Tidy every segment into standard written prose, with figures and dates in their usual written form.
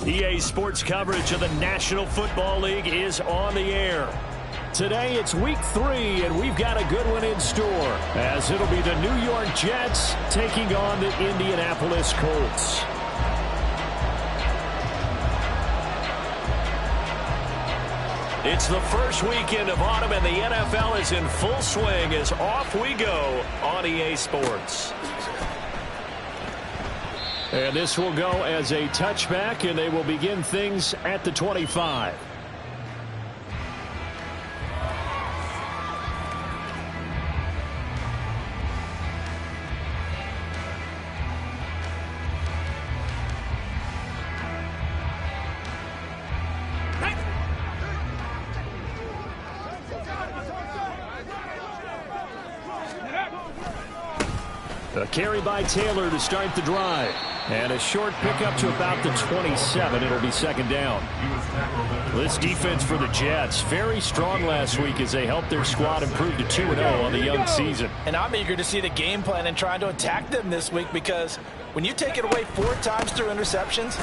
EA Sports coverage of the National Football League is on the air. Today it's week 3, and we've got a good one in store, as it'll be the New York Jets taking on the Indianapolis Colts. It's the first weekend of autumn, and the NFL is in full swing as off we go on EA Sports. And this will go as a touchback, and they will begin things at the 25. A carry by Taylor to start the drive. And a short pickup to about the 27. It'll be second down. This defense for the Jets, very strong last week as they helped their squad improve to 2-0 on the young season. And I'm eager to see the game plan and trying to attack them this week, because when you take it away 4 times through interceptions,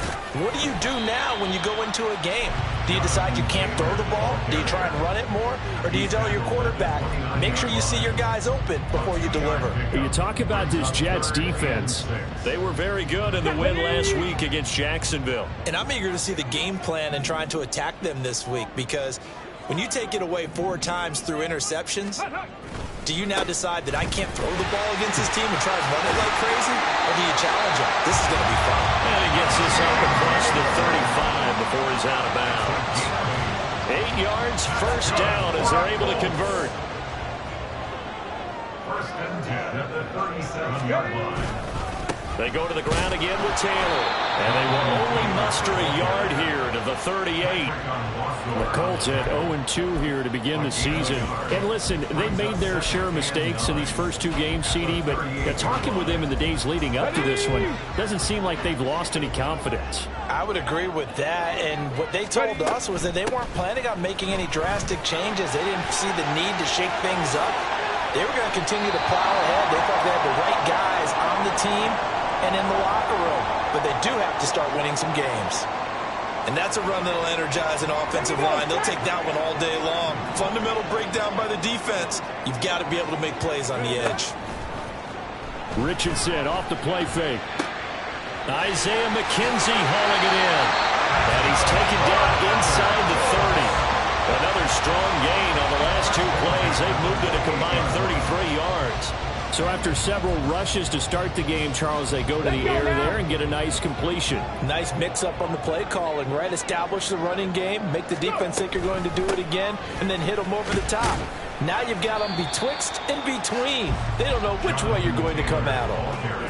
what do you do now when you go into a game? Do you decide you can't throw the ball? Do you try and run it more? Or do you tell your quarterback, make sure you see your guys open before you deliver? You talk about this Jets defense. They were very good in the win last week against Jacksonville. And I'm eager to see the game plan and trying to attack them this week, because when you take it away 4 times through interceptions, do you now decide that I can't throw the ball against this team and try and run it like crazy? Or do you challenge them? This is going to be fun. And he gets this up across the 35 before he's out of bounds. 8 yards, first down as they're able to convert. First and 10 at the 37-yard line. They go to the ground again with Taylor. And they will only muster a yard here to the 38. The Colts at 0-2 here to begin the season. And listen, they made their share of mistakes in these first 2 games, CD, but talking with them in the days leading up to this one, doesn't seem like they've lost any confidence. I would agree with that, and what they told us was that they weren't planning on making any drastic changes. They didn't see the need to shake things up. They were going to continue to plow ahead. They thought they had the right guys on the team and in the locker room, but they do have to start winning some games. And that's a run that'll energize an offensive line. They'll take that one all day long. Fundamental breakdown by the defense. You've got to be able to make plays on the edge. Richardson off the play fake. Isaiah McKenzie hauling it in. And he's taken down inside the 30. Another strong gain on the last 2 plays. They've moved it a combined 33 yards. So after several rushes to start the game, Charles, they go to the air there and get a nice completion. Nice mix-up on the play calling, right? Establish the running game, make the defense think you're going to do it again, and then hit them over the top. Now you've got them betwixt and between. They don't know which way you're going to come at them.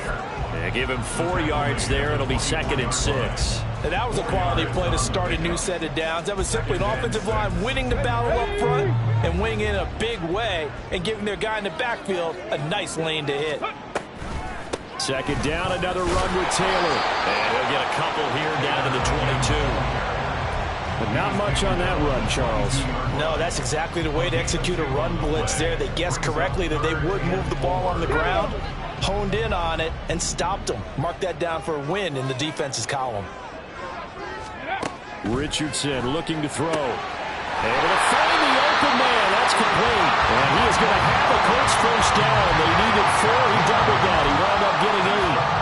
Yeah, give him 4 yards there. It'll be second and 6. And that was a quality play to start a new set of downs. That was simply an offensive line winning the battle up front and winning in a big way and giving their guy in the backfield a nice lane to hit. Second down, another run with Taylor. And he'll get a couple here down to the 22. But not much on that run, Charles. No, that's exactly the way to execute a run blitz there. They guessed correctly that they would move the ball on the ground, honed in on it, and stopped them. Mark that down for a win in the defense's column. Richardson looking to throw. Able to find the open man. That's complete. And he is going to have a Colts first down. They needed 4. He doubled that. He wound up getting 8.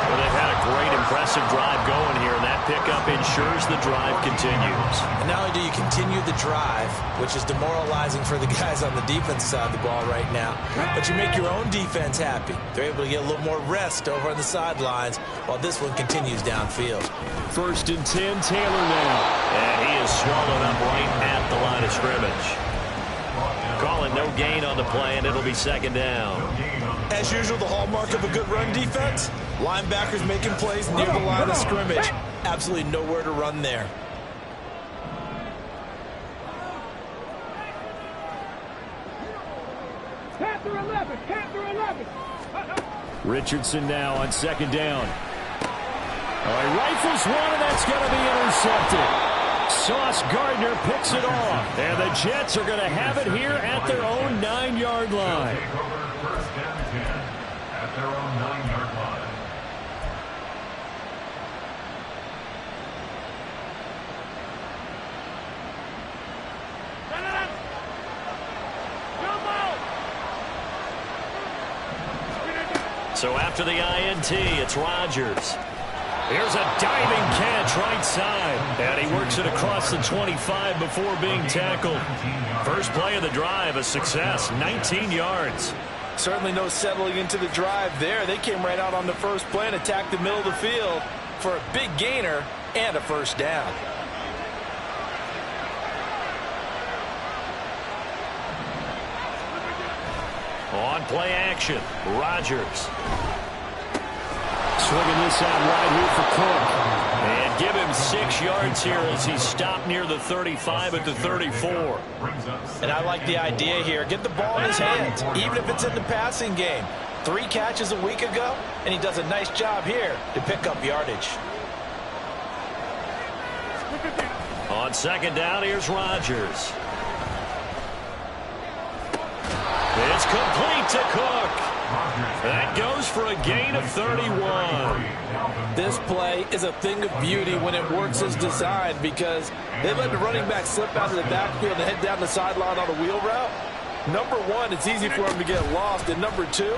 Well, they've had a great, impressive drive going here, and that pickup ensures the drive continues. And not only do you continue the drive, which is demoralizing for the guys on the defense side of the ball right now, but you make your own defense happy. They're able to get a little more rest over on the sidelines while this one continues downfield. First and 10, Taylor now. And he is swallowed up right at the line of scrimmage. Calling no gain on the play, and it'll be second down. As usual, the hallmark of a good run defense, linebackers making plays near the line of scrimmage. Absolutely nowhere to run there. Panther 11, Panther 11. Richardson now on second down. He rifles one, and that's going to be intercepted. Sauce Gardner picks it off. And the Jets are going to have it here at their own 9-yard line. First and 10 at their own 9-yard line. So after the INT, it's Rodgers. Here's a diving catch right side. And he works it across the 25 before being tackled. First play of the drive, a success, 19 yards. Certainly no settling into the drive there. They came right out on the first play and attacked the middle of the field for a big gainer and a first down. On play action, Rodgers. Swinging this out wide here for Cook. And give him 6 yards here as he stopped near the 35 at the 34. And I like the idea here. Get the ball in his hands, even if it's in the passing game. 3 catches a week ago, and he does a nice job here to pick up yardage. On second down, here's Rodgers. It's complete to Cook. That goes for a gain of 31. This play is a thing of beauty when it works as designed because they let the running back slip out of the backfield and head down the sideline on a wheel route. Number one, it's easy for him to get lost. And number two,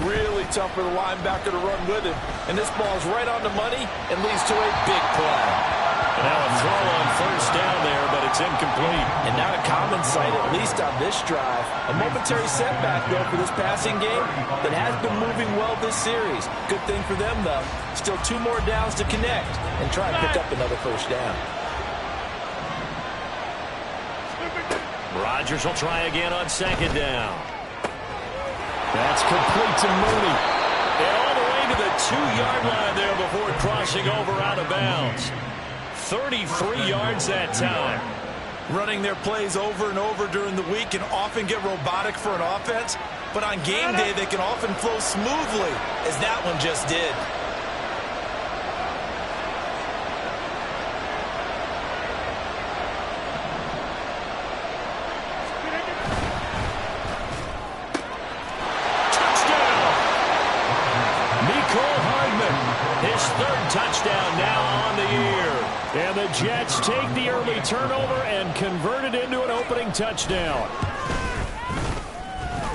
really tough for the linebacker to run with him. And this ball's right on the money and leads to a big play. And now a throw on first down there, but it's incomplete. And not a common sight, at least on this drive. A momentary setback, though, for this passing game that has been moving well this series. Good thing for them, though. Still 2 more downs to connect and try and pick up another first down. Rodgers will try again on second down. That's complete to Mooney. And all the way to the 2-yard line there before crossing over out of bounds. 33 yards that time. Running their plays over and over during the week can often get robotic for an offense, but on game day they can often flow smoothly, as that one just did. Touchdown! Mecole Hardman, his 3rd touchdown now on the year. And the Jets take the early turnover and convert it into an opening touchdown.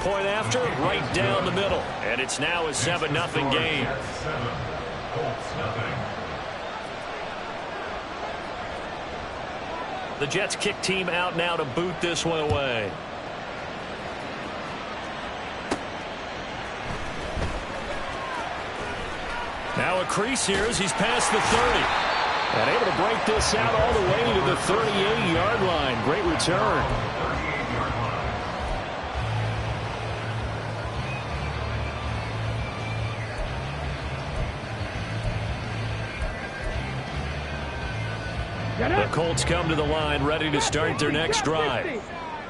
Point after, right down the middle. And it's now a 7-0 game. The Jets kick team out now to boot this one away. Now a crease here as he's past the 30. And able to break this out all the way to the 38-yard line. Great return. The Colts come to the line ready to start their next drive.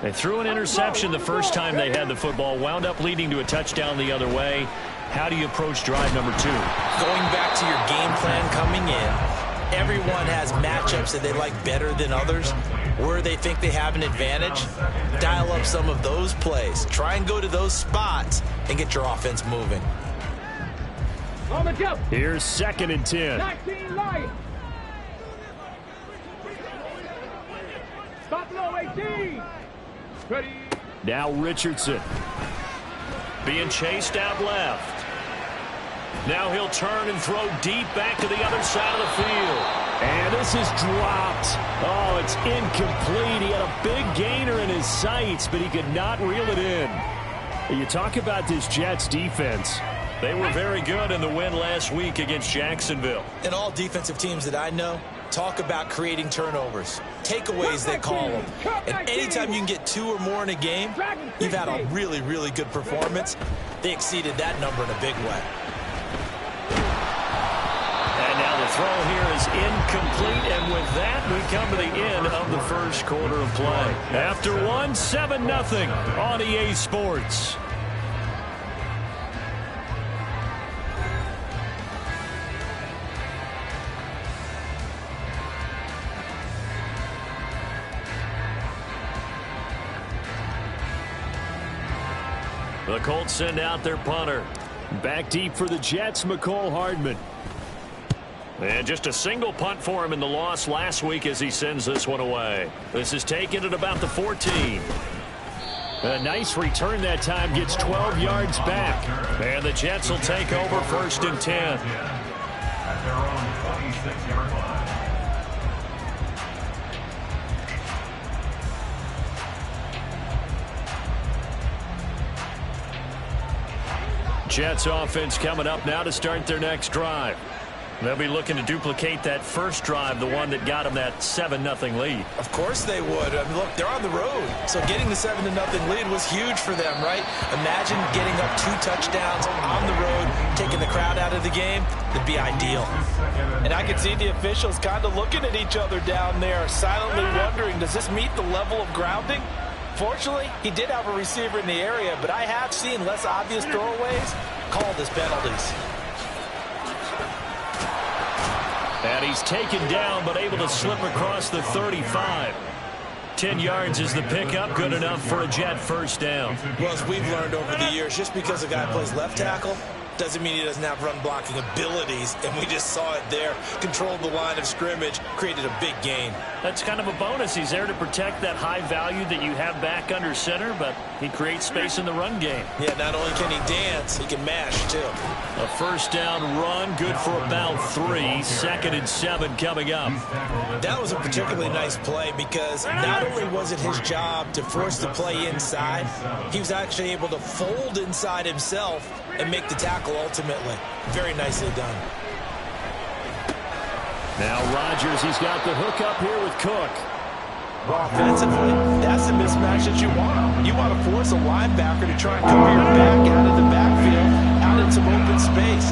They threw an interception the first time they had the football, wound up leading to a touchdown the other way. How do you approach drive number 2? Going back to your game plan coming in, everyone has matchups that they like better than others. Where they think they have an advantage, dial up some of those plays. Try and go to those spots and get your offense moving. On the jump. Here's 2nd and 10. 19 Lions. Buffalo 18. Ready. Now Richardson. Being chased out left. Now he'll turn and throw deep back to the other side of the field. And this is dropped. Oh, it's incomplete. He had a big gainer in his sights, but he could not reel it in. You talk about this Jets defense. They were very good in the win last week against Jacksonville. And all defensive teams that I know talk about creating turnovers. Takeaways, they call them. And anytime you can get 2 or more in a game, you've had a really, really good performance. They exceeded that number in a big way. And now the throw here is incomplete, and with that, we come to the end of the first quarter of play. After one, 7-0 on EA Sports. The Colts send out their punter. Back deep for the Jets, Mecole Hardman. And just a single punt for him in the loss last week as he sends this one away. This is taken at about the 14. A nice return that time, gets 12 yards back. And the Jets will take over 1st and 10. At their own 26-yard line. Jets offense coming up now to start their next drive. They'll be looking to duplicate that first drive, the one that got them that 7-0 lead. Of course they would. I mean, look, they're on the road. So getting the 7-0 lead was huge for them, right? Imagine getting up 2 touchdowns on the road, taking the crowd out of the game. That'd be ideal. And I could see the officials kind of looking at each other down there, silently wondering, does this meet the level of grounding? Fortunately, he did have a receiver in the area, but I have seen less obvious throwaways called as penalties. And he's taken down, but able to slip across the 35. 10 yards is the pickup, good enough for a Jet first down. Well, as we've learned over the years, just because a guy plays left tackle doesn't mean he doesn't have run blocking abilities, and we just saw it there. Controlled the line of scrimmage, created a big gain. That's kind of a bonus. He's there to protect that high value that you have back under center, but he creates space in the run game. Yeah, not only can he dance, he can mash, too. A first down run, good for about 3. 2nd and 7 coming up. That was a particularly nice play because not only was it his job to force the play inside, he was actually able to fold inside himself and make the tackle ultimately. Very nicely done. Now Rodgers, he's got the hook up here with Cook. Well, offensively, that's the mismatch that you want. You want to force a linebacker to try and cover your back out of the backfield, out in some open space.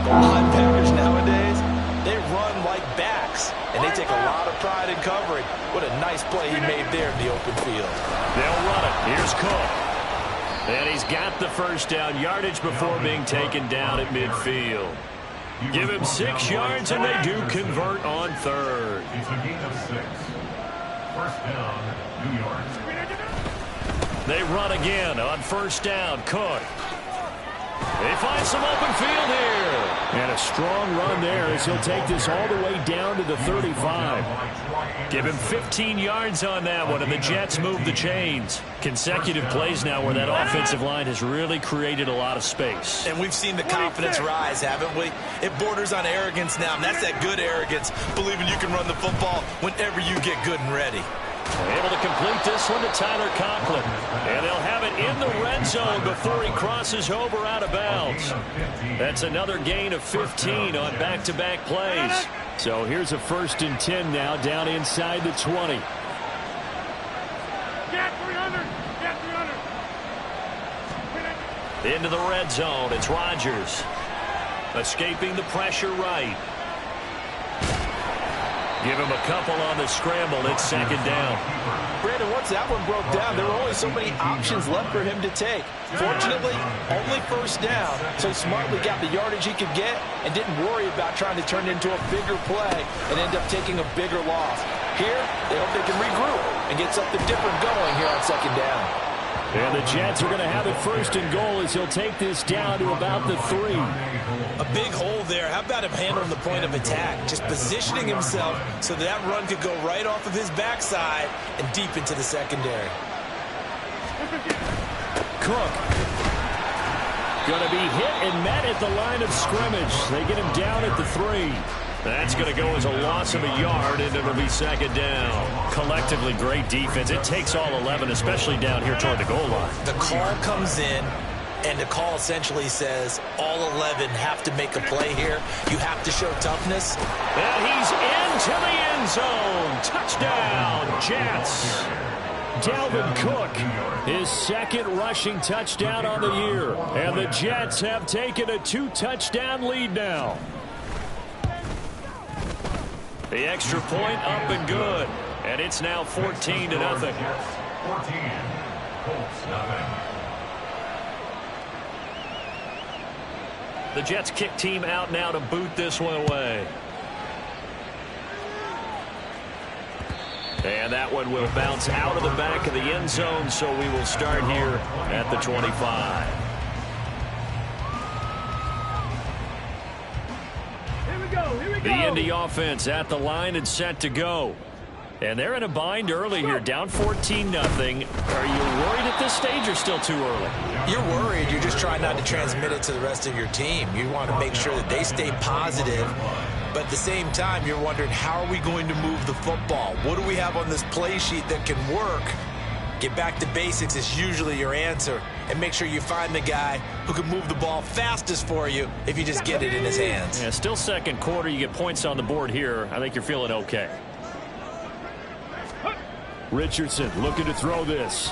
The linebackers nowadays, they run like backs, and they take a lot of pride in covering. What a nice play he made there in the open field. They'll run it. Here's Cook. And he's got the first down, yardage before being taken down at midfield. Give him 6 yards, and they do convert on 3rd. It's a gain of 6. First down, New York. They run again on 1st down. Cook. They find some open field here. And a strong run there as he'll take this all the way down to the 35. Give him 15 yards on that one, and the Jets move the chains. Consecutive plays now where that offensive line has really created a lot of space. And we've seen the confidence rise, haven't we? It borders on arrogance now, and that's that good arrogance, believing you can run the football whenever you get good and ready. Able to complete this one to Tyler Conklin. And they'll have it in the red zone before he crosses over out of bounds. That's another gain of 15 on back-to-back plays. So here's a 1st and 10 now down inside the 20. Get 300! Get 300! Into the red zone. It's Rodgers. Escaping the pressure right. Give him a couple on the scramble. It's 2nd down. Brandon, once that one broke down, there were only so many options left for him to take. Fortunately, only 1st down, so he smartly got the yardage he could get and didn't worry about trying to turn it into a bigger play and end up taking a bigger loss. Here, they hope they can regroup and get something different going here on 2nd down. And the Jets are going to have it 1st and goal as he'll take this down to about the 3. A big hole there. How about him handling the point of attack? Just positioning himself so that run could go right off of his backside and deep into the secondary. Cook. Going to be hit and met at the line of scrimmage. They get him down at the 3. That's going to go as a loss of a yard, and it'll be 2nd down. Collectively, great defense. It takes all 11, especially down here toward the goal line. The call comes in, and the call essentially says all 11 have to make a play here. You have to show toughness. And he's into the end zone. Touchdown, Jets. Dalvin Cook, his 2nd rushing touchdown on the year. And the Jets have taken a 2-touchdown lead now. The extra point up and good. And it's now 14-0. 14. Colts, nothing. The Jets kick team out now to boot this one away. And that one will bounce out of the back of the end zone, so we will start here at the 25. The Indy offense at the line and set to go. And they're in a bind early here, down 14-0. Are you worried at this stage or still too early? You're worried. You're just trying not to transmit it to the rest of your team. You want to make sure that they stay positive. But at the same time, you're wondering, how are we going to move the football? What do we have on this play sheet that can work? Get back to basics is usually your answer. And make sure you find the guy who can move the ball fastest for you if you just get it in his hands. Yeah, still second quarter. You get points on the board here. I think you're feeling okay. Richardson looking to throw this.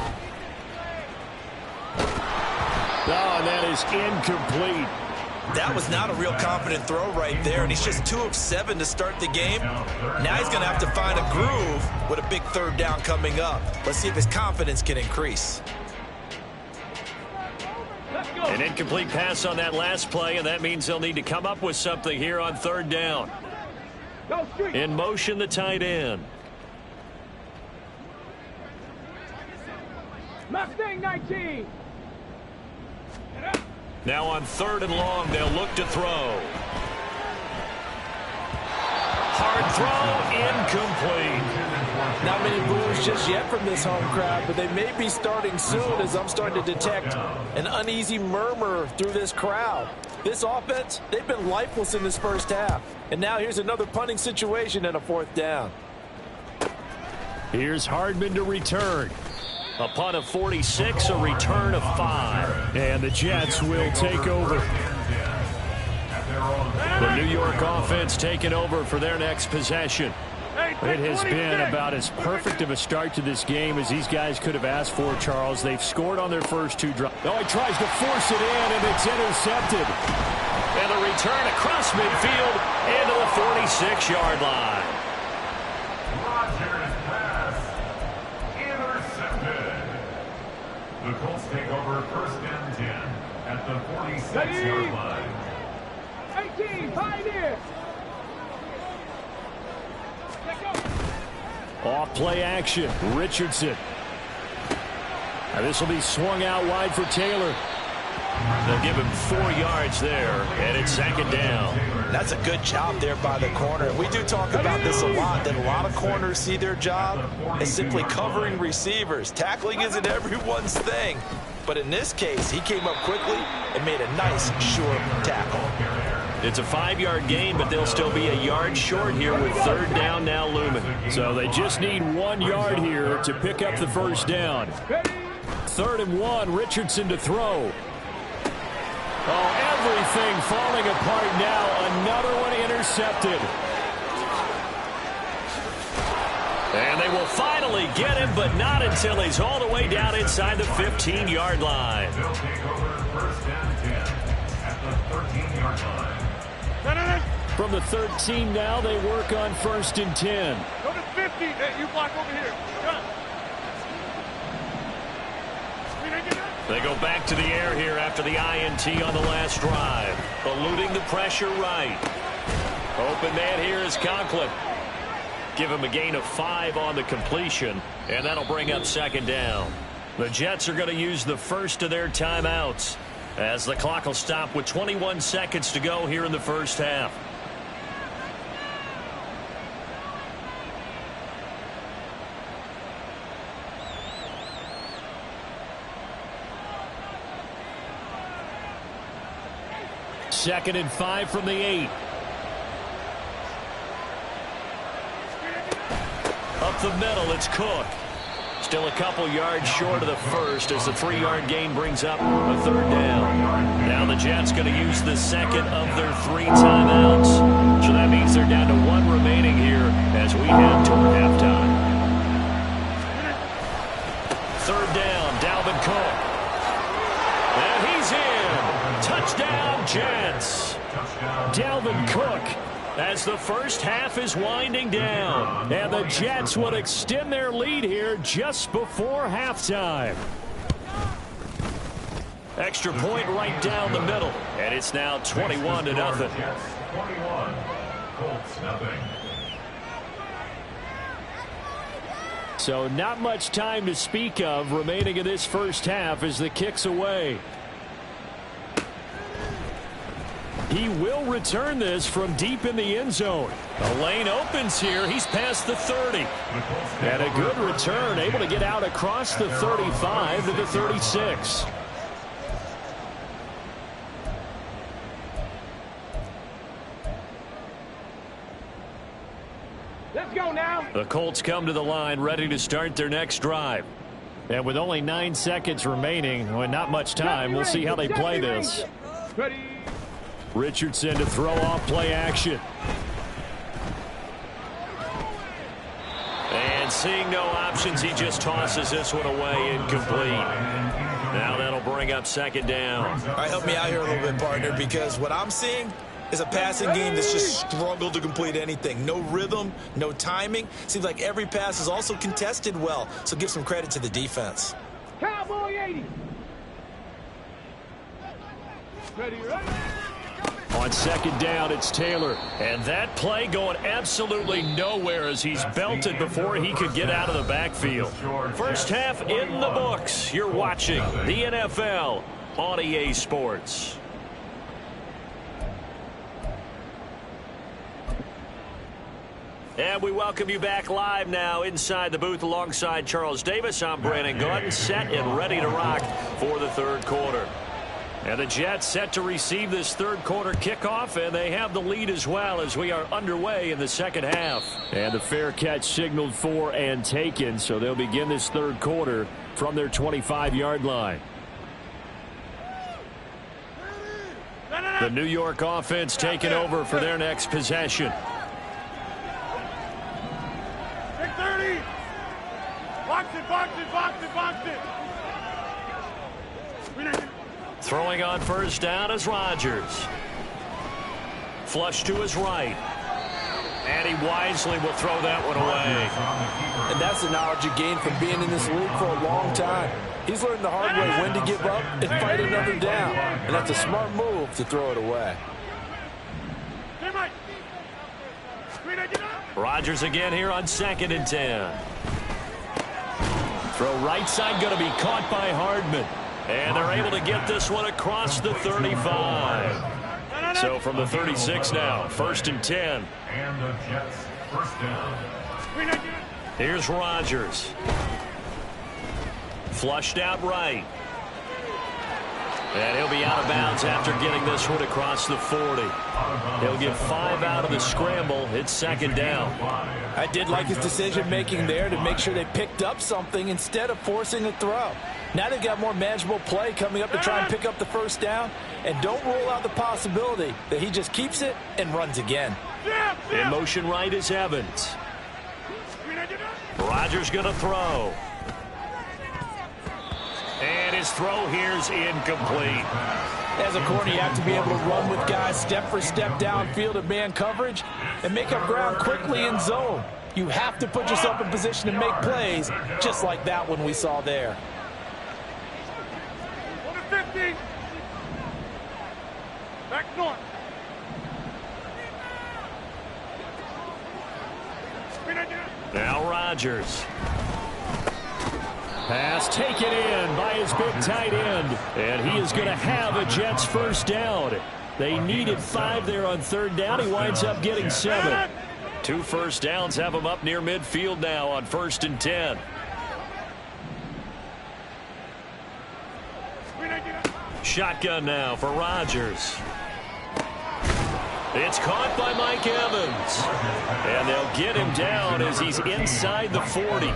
Oh, and that is incomplete. That was not a real confident throw right there, and he's just 2 of 7 to start the game. Now he's going to have to find a groove with a big third down coming up. Let's see if his confidence can increase. An incomplete pass on that last play, and that means they'll need to come up with something here on third down. In motion, the tight end. Mustang 19. Now on third and long, they'll look to throw. Hard throw, incomplete. Not many boos just yet from this home crowd, but they may be starting soon as I'm starting to detect an uneasy murmur through this crowd. This offense, they've been lifeless in this first half. And now here's another punting situation and a fourth down. Here's Hardman to return. A punt of 46, a return of 5. And the Jets will take over. The New York offense taking over for their next possession. It has been about as perfect of a start to this game as these guys could have asked for, Charles. They've scored on their first 2 drives. Oh, he tries to force it in, and it's intercepted. And a return across midfield into the 46-yard line. Rodgers pass intercepted. The Colts take over first and 10 at the 46-yard line. 18, pioneer. Off play action, Richardson. Now this will be swung out wide for Taylor. They'll give him 4 yards there, and it's second down. That's a good job there by the corner. We do talk about this a lot, that a lot of corners see their job as simply covering receivers. Tackling isn't everyone's thing. But in this case, he came up quickly and made a nice, short tackle. It's a 5-yard gain, but they'll still be a yard short here with third down now looming. So they just need 1 yard here to pick up the first down. 3rd and 1, Richardson to throw. Oh, everything falling apart now. Another one intercepted. And they will finally get him, but not until he's all the way down inside the 15-yard line. They'll take over first and 10 at the 13-yard line. From the 13 now, they work on 1st and 10. Go to 50. Hey, you block over here. Gun. They go back to the air here after the INT on the last drive. Eluding the pressure right. Open man here is Conklin. Give him a gain of 5 on the completion, and that'll bring up second down. The Jets are going to use the first of their timeouts as the clock will stop with 21 seconds to go here in the first half. Second and 5 from the 8. Up the middle, it's Cook. Still a couple yards short of the first as the 3-yard gain brings up a third down. Now the Jets going to use the second of their 3 timeouts. So that means they're down to 1 remaining here as we head toward halftime. Third down, Dalvin Cook. And he's in. Touchdown, Jets. Dalvin Cook, as the first half is winding down. And the Jets will extend their lead here just before halftime. Extra point right down the middle. And it's now 21-0. 21, Colts nothing. So not much time to speak of remaining in this first half as the kick's away. He will return this from deep in the end zone. The lane opens here. He's past the 30. And a good return, able to get out across the 35 to the 36. Let's go now. The Colts come to the line ready to start their next drive. And with only 9 seconds remaining, and not much time, we'll see how they play this. Ready. Richardson to throw off play action. And seeing no options, he just tosses this one away incomplete. Now that'll bring up second down. All right, help me out here a little bit, partner, because what I'm seeing is a passing game that's just struggled to complete anything. No rhythm, no timing. Seems like every pass is also contested well, so give some credit to the defense. Cowboy 80. Ready, ready. On second down, it's Taylor. And that play going absolutely nowhere as he's belted before he could get out of the backfield. First half in the books. You're watching the NFL on EA Sports. And we welcome you back live now inside the booth alongside Charles Davis. I'm Brandon Gaudin, set and ready to rock for the third quarter. And the Jets set to receive this third quarter kickoff, and they have the lead as well as we are underway in the second half. And the fair catch signaled for and taken, so they'll begin this third quarter from their 25-yard line. The New York offense taking over for their next possession. 630. Box it, box it, box it, box it. Throwing on first down is Rodgers. Flush to his right. And he wisely will throw that one away. And that's the knowledge you gain from being in this league for a long time. He's learned the hard way when to give up and fight another down. And that's a smart move to throw it away. Rodgers again here on 2nd and 10. Throw right side, going to be caught by Hardman. And they're able to get this one across the 35. So from the 36 now, 1st and 10. And the Jets first down. Here's Rodgers. Flushed out right. And he'll be out of bounds after getting this one across the 40. He'll get 5 out of the scramble. It's second down. I did like his decision-making there to make sure they picked up something instead of forcing a throw. Now they've got more manageable play coming up to try and pick up the first down. And don't rule out the possibility that he just keeps it and runs again. In motion right is Evans. Rodgers going to throw. And his throw here is incomplete. As a corner, you have to be able to run with guys step for step downfield in man coverage and make up ground quickly in zone. You have to put yourself in position to make plays, just like that one we saw there. 50. Back north. Now Rodgers. Pass taken in by his big tight end. And he is going to have a Jets first down. They needed 5 there on 3rd down. He winds up getting 7. 2 first downs have him up near midfield now on 1st and 10. Shotgun now for Rodgers. It's caught by Mike Evans. And they'll get him down as he's inside the 40.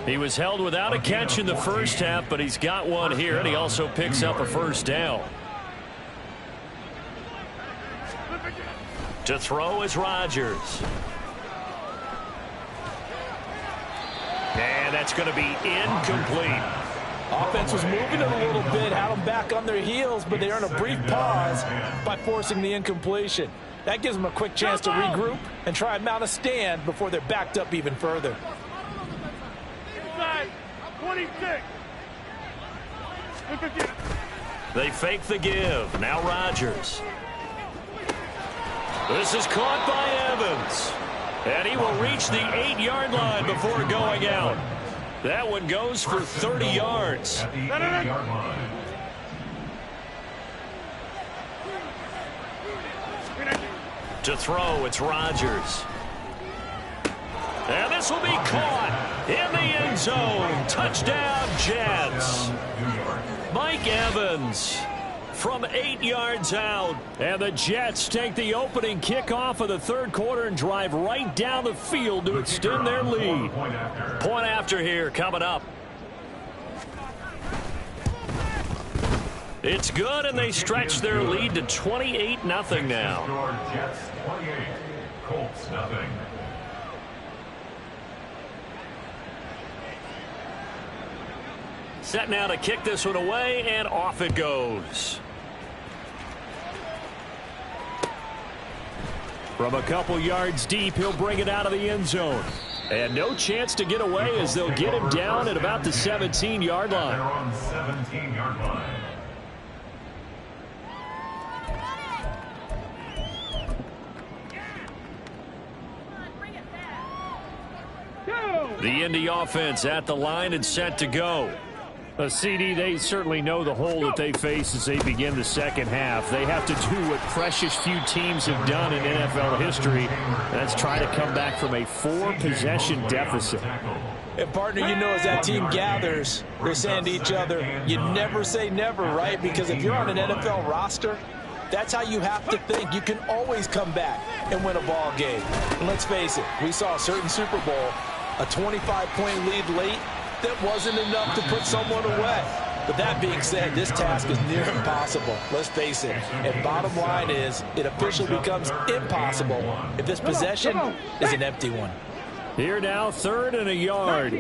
He was held without a catch in the first half, but he's got one here, and he also picks up a first down. To throw is Rodgers. And that's going to be incomplete. Offense was moving it a little bit, had them back on their heels, but they earn a brief pause by forcing the incompletion. That gives them a quick chance to regroup and try and mount a stand before they're backed up even further. Inside 26. They fake the give. Now Rodgers. This is caught by Evans. And he will reach the 8-yard line before going out. That one goes for 30 yards. At the 8-yard line. To throw, it's Rodgers. And this will be caught in the end zone. Touchdown, Jets. Mike Evans from 8 yards out. And the Jets take the opening kickoff of the third quarter and drive right down the field to extend their lead. Point after here coming up. It's good, and they stretch their lead to 28-0 now. Jets 28, Colts nothing. Set now to kick this one away, and off it goes. From a couple yards deep, he'll bring it out of the end zone. And no chance to get away as they'll get him down at about the 17-yard line. They're on 17-yard line. The Indy offense at the line and set to go. CD, they certainly know the hole that they face as they begin the second half. They have to do what precious few teams have done in NFL history. That's try to come back from a 4-possession deficit. And, partner, you know, as that team gathers, they're saying to each other, you never say never, right? Because if you're on an NFL roster, that's how you have to think. You can always come back and win a ball game. And let's face it, we saw a certain Super Bowl, a 25-point lead late, that wasn't enough to put someone away. But that being said, this task is near impossible. Let's face it. And bottom line is, it officially becomes impossible if this possession is an empty one. Here now, 3rd and a yard.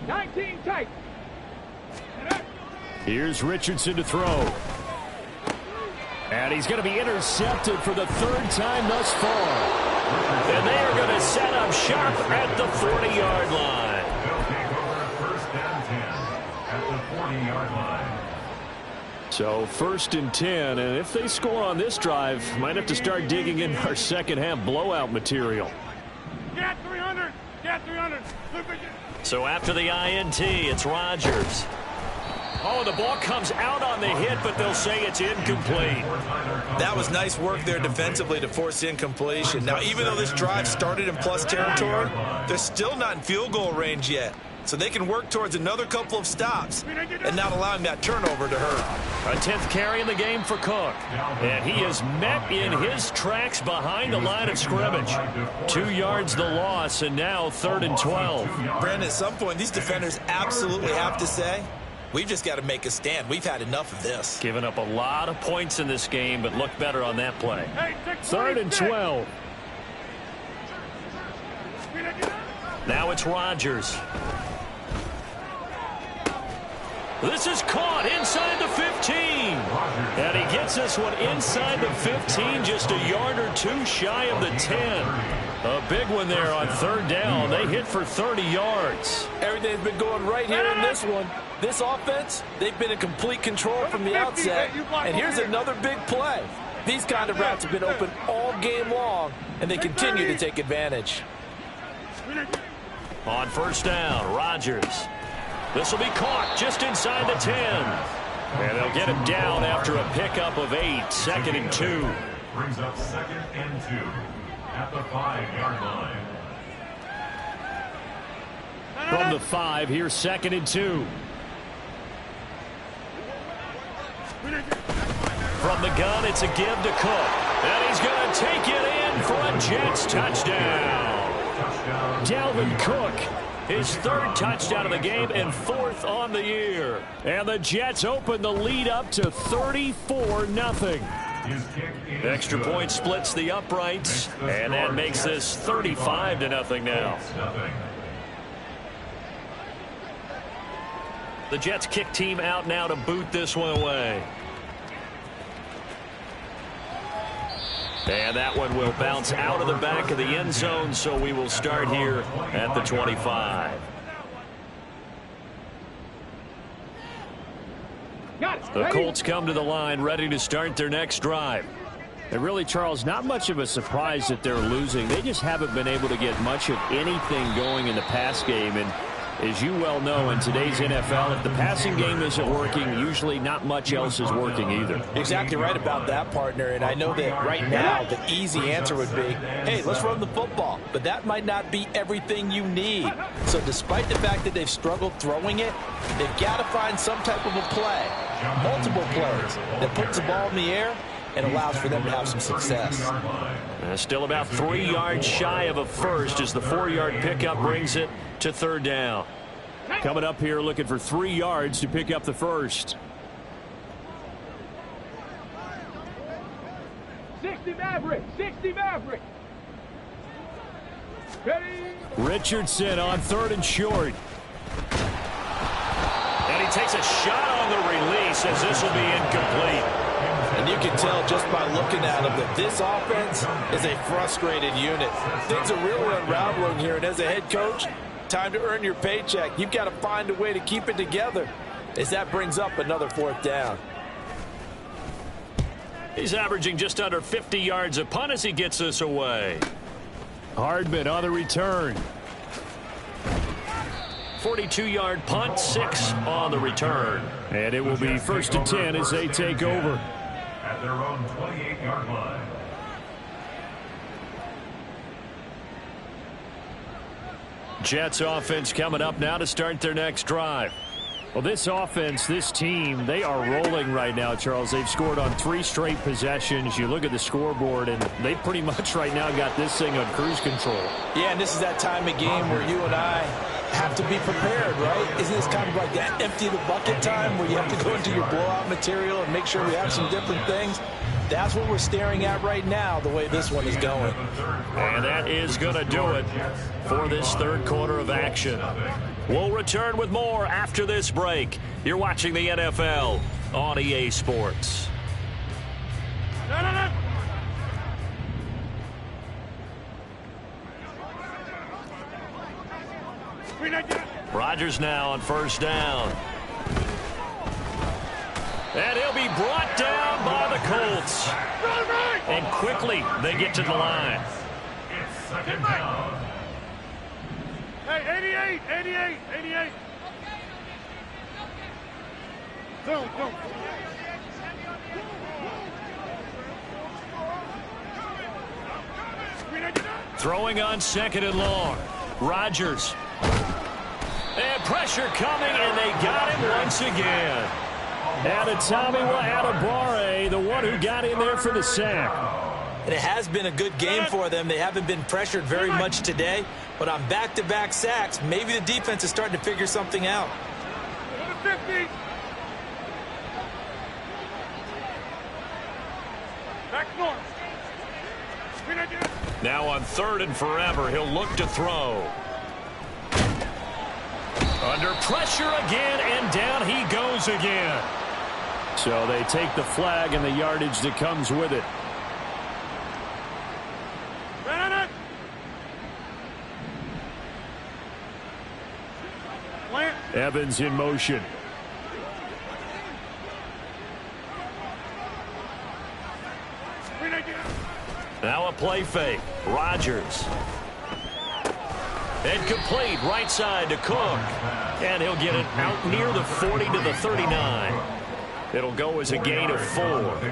19 tight. Here's Richardson to throw. And he's going to be intercepted for the 3rd time thus far. And they are going to set up shop at the 40-yard line. So 1st and 10, and if they score on this drive, might have to start digging in our second half blowout material. Get 300. Get 300. So after the INT, it's Rodgers. Oh, the ball comes out on the hit, but they'll say it's incomplete. That was nice work there defensively to force incompletion. Now, even though this drive started in plus territory, they're still not in field goal range yet. So they can work towards another couple of stops and not allowing that turnover to hurt. A 10th carry in the game for Cook. And he is met in his tracks behind the line of scrimmage. 2 yards the loss, and now 3rd and 12. Brandon, at some point, these defenders absolutely have to say, we've just got to make a stand. We've had enough of this. Giving up a lot of points in this game, but look better on that play. 3rd and 12. Now it's Rodgers. This is caught inside the 15. And he gets this one inside the 15, just a yard or two shy of the 10. A big one there on 3rd down. They hit for 30 yards. Everything's been going right here in this one. This offense, they've been in complete control from the outset. And here's another big play. These kind of routes have been open all game long, and they continue to take advantage. On 1st down, Rodgers. This will be caught just inside the 10. And they'll get him down after a pickup of 8. 2nd and 2. Brings up 2nd and 2 at the 5-yard line. From the 5, here's 2nd and 2. From the gun, it's a give to Cook. And he's going to take it in for a Jets touchdown. Dalvin Cook, his 3rd touchdown of the game and 4th on the year. And the Jets open the lead up to 34-0. Extra point splits the uprights, and that makes this 35-0 now. The Jets kick team out now to boot this one away. And that one will bounce out of the back of the end zone, so we will start here at the 25. The Colts come to the line ready to start their next drive. And really, Charles, not much of a surprise that they're losing. They just haven't been able to get much of anything going in the pass game. And as you well know, in today's NFL, if the passing game isn't working, usually not much else is working either. Exactly right about that, partner. And I know that right now the easy answer would be, hey, let's run the football. But that might not be everything you need. So despite the fact that they've struggled throwing it, they've got to find some type of a play, multiple plays, that puts the ball in the air and allows for them to have some success. Still about 3 yards shy of a first as the 4-yard pickup brings it to third down. Coming up here looking for 3 yards to pick up the first. 60 Maverick, 60 Maverick. Ready? Richardson on 3rd and short. And he takes a shot on the release as this will be incomplete. And you can tell just by looking at them that this offense is a frustrated unit. Things are really unraveling here, and as a head coach, time to earn your paycheck. You've got to find a way to keep it together as that brings up another 4th down. He's averaging just under 50 yards a punt as he gets this away. Hardman on the return. 42-yard punt, 6 on the return. And it will be 1st and 10 as they take over. At their own 28-yard line. Jets offense coming up now to start their next drive. Well, this offense, this team, they are rolling right now, Charles. They've scored on 3 straight possessions. You look at the scoreboard, and they pretty much right now got this thing on cruise control. Yeah, and this is that time of game where you and I have to be prepared, right? Isn't this kind of like that empty the bucket time where you have to go into your blowout material and make sure we have some different things? That's what we're staring at right now, the way this one is going. And that is going to do it for this 3rd quarter of action. We'll return with more after this break. You're watching the NFL on EA Sports. Rodgers now on 1st down. And he'll be brought down by the Colts. And quickly they get to the line. It's 2nd down. Hey, 88. Zone. Throwing on 2nd and long. Rodgers. And pressure coming, and they got him once again. And Adetomiwa Adebawore, the one who got in there for the sack. And it has been a good game for them. They haven't been pressured very much today. But on back-to-back sacks, maybe the defense is starting to figure something out. 50. Back north. Now on 3rd and forever, he'll look to throw. Under pressure again, and down he goes again. So they take the flag and the yardage that comes with it. Evans in motion. Now a play fake. Rodgers. And complete right side to Cook. And he'll get it out near the 40 to the 39. It'll go as a gain of 4,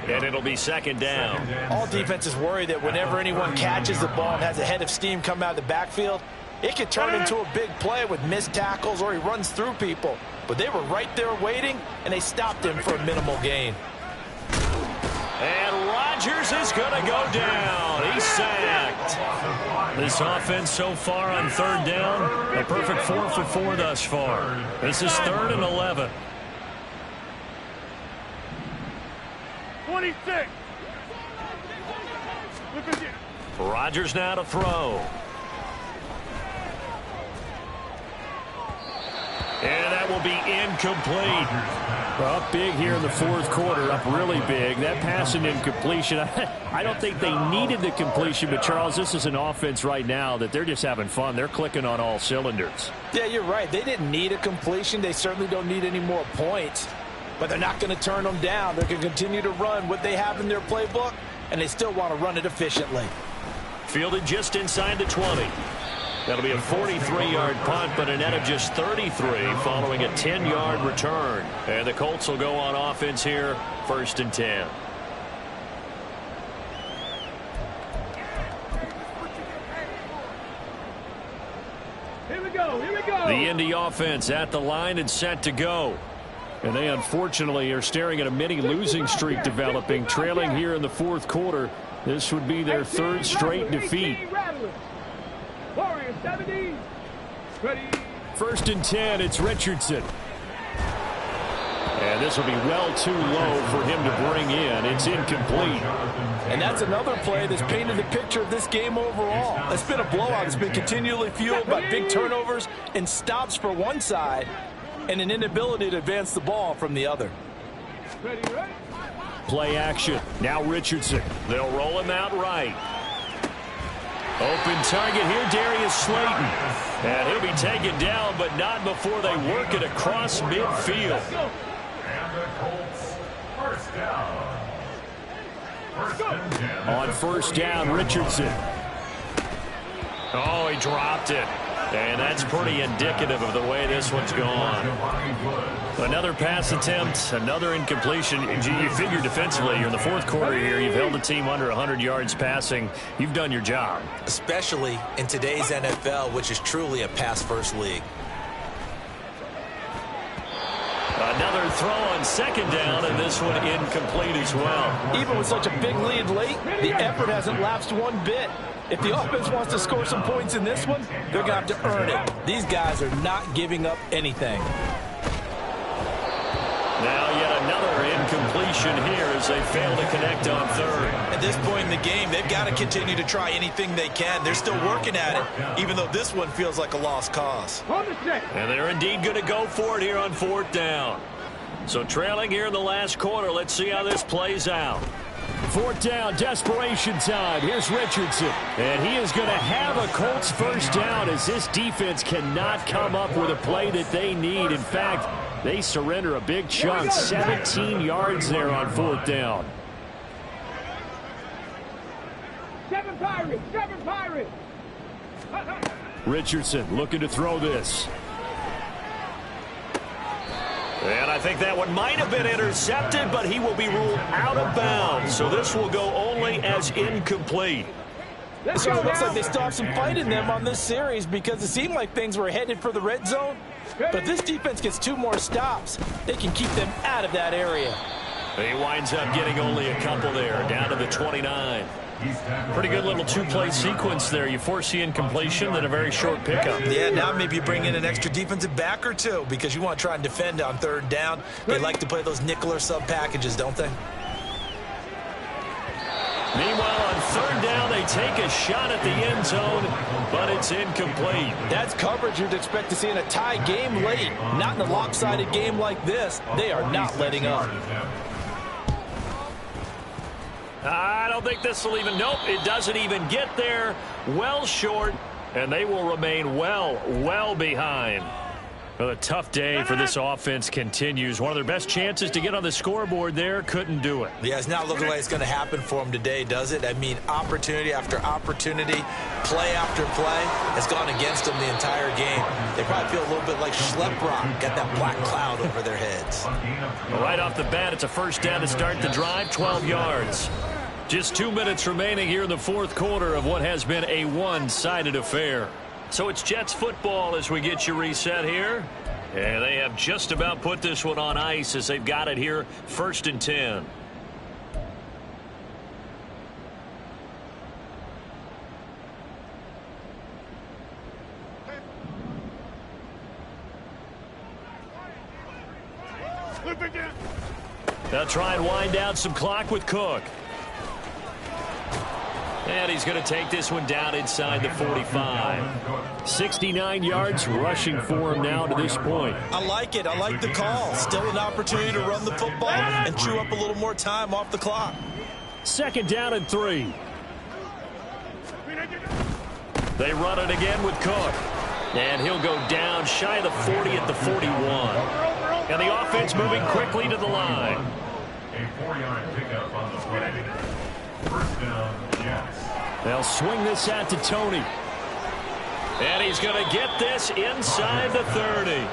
and it'll be 2nd down. All defenses worry that whenever anyone catches the ball and has a head of steam come out of the backfield, it could turn into a big play with missed tackles or he runs through people. But they were right there waiting, and they stopped him for a minimal gain. And Rodgers is going to go down. He's sacked. This offense so far on 3rd down, a perfect 4 for 4 thus far. This is 3rd and 11. 26. Rodgers now to throw. And that will be incomplete. Up big here in the 4th quarter, up really big. That pass and incompletion, I don't think they needed the completion, but Charles, this is an offense right now that they're just having fun. They're clicking on all cylinders. Yeah, you're right. They didn't need a completion. They certainly don't need any more points, but they're not going to turn them down. They're going to continue to run what they have in their playbook, and they still want to run it efficiently. Fielded just inside the 20. That'll be a 43-yard punt, but a net of just 33 following a 10-yard return. And the Colts will go on offense here, 1st and 10. Here we go. Here we go. The Indy offense at the line and set to go. And they unfortunately are staring at a mini losing streak developing, trailing here in the 4th quarter. This would be their 3rd straight defeat. Warriors 70. Ready. 1st and 10, it's Richardson. And this will be well too low for him to bring in. It's incomplete. And that's another play that's painted the picture of this game overall. It's been a blowout. It's been continually fueled by big turnovers and stops for one side and an inability to advance the ball from the other. Ready, ready. Play action. Now Richardson. They'll roll him out right. Open target here, Darius Slayton. And he'll be taken down, but not before they work it across midfield. And the Colts, 1st down. 1st and 10. On 1st down, Richardson. Oh, he dropped it. And that's pretty indicative of the way this one's gone. Another pass attempt, another incompletion. You figure defensively, you're in the 4th quarter here. You've held the team under 100 yards passing. You've done your job. Especially in today's NFL, which is truly a pass-first league. Another throw on 2nd down, and this one incomplete as well. Even with such a big lead late, the effort hasn't lapsed one bit. If the offense wants to score some points in this one, they're going to have to earn it. These guys are not giving up anything. Now yet another incompletion here as they fail to connect on 3rd. At this point in the game, they've got to continue to try anything they can. They're still working at it, even though this one feels like a lost cause. And they're indeed going to go for it here on 4th down. So trailing here in the last quarter, let's see how this plays out. 4th down, desperation time. Here's Richardson. And he is going to have a Colts 1st down as this defense cannot come up with a play that they need. In fact, they surrender a big chunk, 17 yards there on 4th down. 7 Pirates. 7 Pirates. Richardson looking to throw this. And I think that one might have been intercepted, but he will be ruled out of bounds. So this will go only as incomplete. It sort of looks like they still have some fight in them on this series because it seemed like things were headed for the red zone. But if this defense gets 2 more stops, they can keep them out of that area. He winds up getting only a couple there, down to the 29. Pretty good little 2-play sequence there. You force the incompletion, then a very short pickup. Yeah, now maybe you bring in an extra defensive back or 2 because you want to try and defend on 3rd down. They like to play those nickel or sub packages, don't they? Meanwhile, on 3rd down, they take a shot at the end zone, but it's incomplete. That's coverage you'd expect to see in a tie game late. Not in a lopsided game like this. They are not letting up. I don't think this will even, nope, it doesn't even get there. Well short, and they will remain well behind. Well, a tough day for this offense continues. One of their best chances to get on the scoreboard there, couldn't do it. Yeah, it's not looking like it's going to happen for them today, does it? I mean, opportunity after opportunity, play after play has gone against them the entire game. They probably feel a little bit like Schleprock, got that black cloud over their heads. Well, right off the bat, it's a 1st down to start the drive, 12 yards. Just 2 minutes remaining here in the 4th quarter of what has been a one-sided affair. So it's Jets football as we get you reset here. And they have just about put this one on ice as they've got it here, 1st and 10. They'll try and wind down some clock with Cook. And he's going to take this one down inside the 45. 69 yards rushing for him now to this point. I like it. I like the call. Still an opportunity to run the football and chew up a little more time off the clock. 2nd down and 3. They run it again with Cook. And he'll go down shy of the 40 at the 41. And the offense moving quickly to the line. A 4-yard pickup on the play. 1st down, Jets. They'll swing this out to Tony. And he's going to get this inside the 30.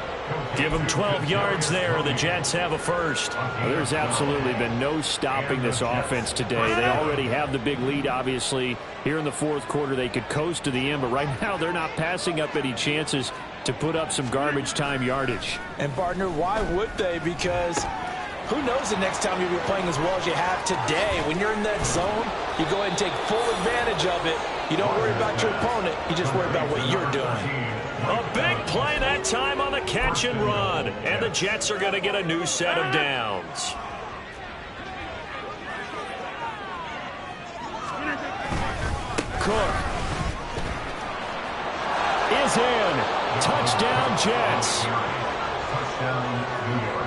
Give him 12 yards there. The Jets have a first. Well, there's absolutely been no stopping this offense today. They already have the big lead, obviously. Here in the fourth quarter, they could coast to the end, but right now they're not passing up any chances to put up some garbage time yardage. And, partner, why would they? Because who knows the next time you'll be playing as well as you have today. When you're in that zone, you go ahead and take full advantage of it. You don't worry about your opponent. You just worry about what you're doing. A big play that time on the catch and run. And the Jets are going to get a new set of downs. Cook is in. Touchdown, Jets. Touchdown, New York.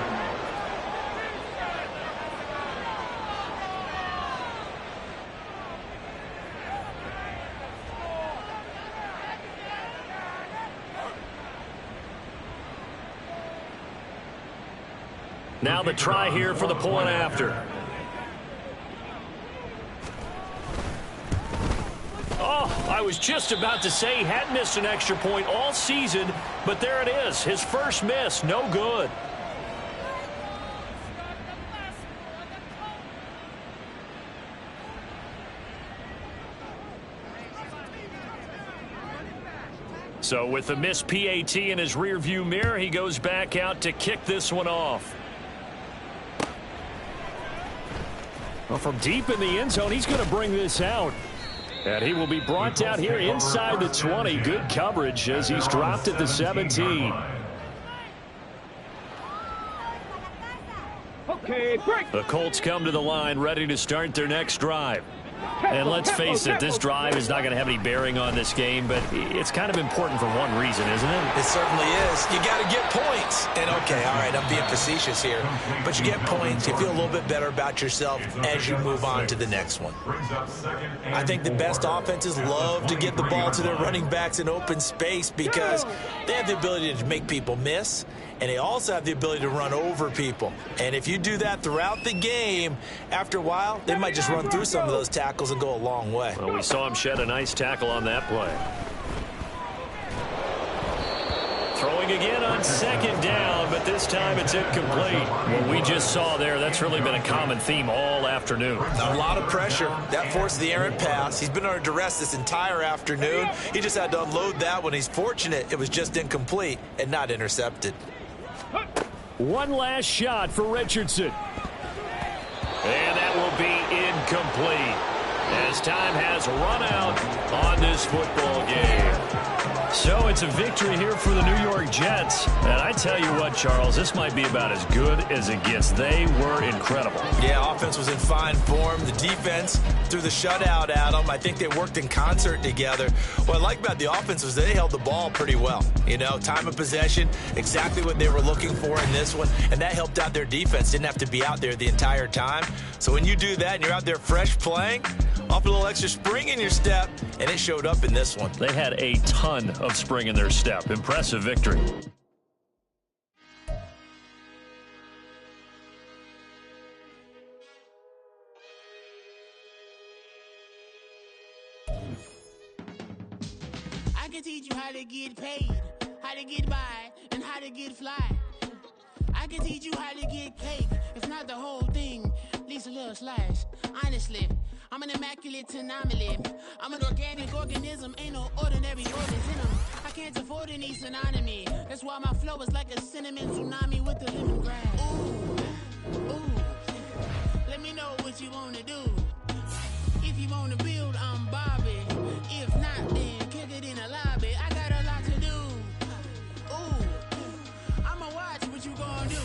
Now the try here for the point after. Oh, I was just about to say he had missed an extra point all season, but there it is. His first miss, no good. So with the missed PAT in his rearview mirror, he goes back out to kick this one off. Well, from deep in the end zone, he's going to bring this out. And he will be brought down here inside the 20. Good coverage as he's dropped at the 17. Okay, break. The Colts come to the line, ready to start their next drive. And let's face it, this drive is not going to have any bearing on this game, but it's kind of important for one reason, isn't it? It certainly is. You got to get points. And, okay, all right, I'm being facetious here. But you get points. You feel a little bit better about yourself as you move on to the next one. I think the best offenses love to get the ball to their running backs in open space because they have the ability to make people miss, and they also have the ability to run over people. And if you do that throughout the game, after a while, they might just run through some of those tackles and go a long way. Well, we saw him shed a nice tackle on that play. Throwing again on second down, but this time it's incomplete. What we just saw there, that's really been a common theme all afternoon. A lot of pressure. That forced the errant pass. He's been under duress this entire afternoon. He just had to unload that one. He's fortunate it was just incomplete and not intercepted. One last shot for Richardson. And that will be incomplete as time has run out on this football game. So it's a victory here for the New York Jets. And I tell you what, Charles, this might be about as good as it gets. They were incredible. Yeah, offense was in fine form. The defense threw the shutout at them. I think they worked in concert together. What I like about the offense was they held the ball pretty well. You know, time of possession, exactly what they were looking for in this one. And that helped out their defense. Didn't have to be out there the entire time. So when you do that and you're out there fresh playing, off a little extra spring in your step, and it showed up in this one. They had a ton of spring in their step. Impressive victory. I can teach you how to get paid, how to get by, and how to get fly. I can teach you how to get cake, if not the whole thing, at least a little slice. Honestly, I'm an immaculate anomaly. I'm an organic organism, ain't no ordinary organs in them. I can't afford any synonymy. That's why my flow is like a cinnamon tsunami with the lemongrass. Ooh, ooh. Let me know what you wanna do. If you wanna build, I'm Bobby. If not, then kick it in the lobby. I got a lot to do. Ooh, I'ma watch what you gonna do.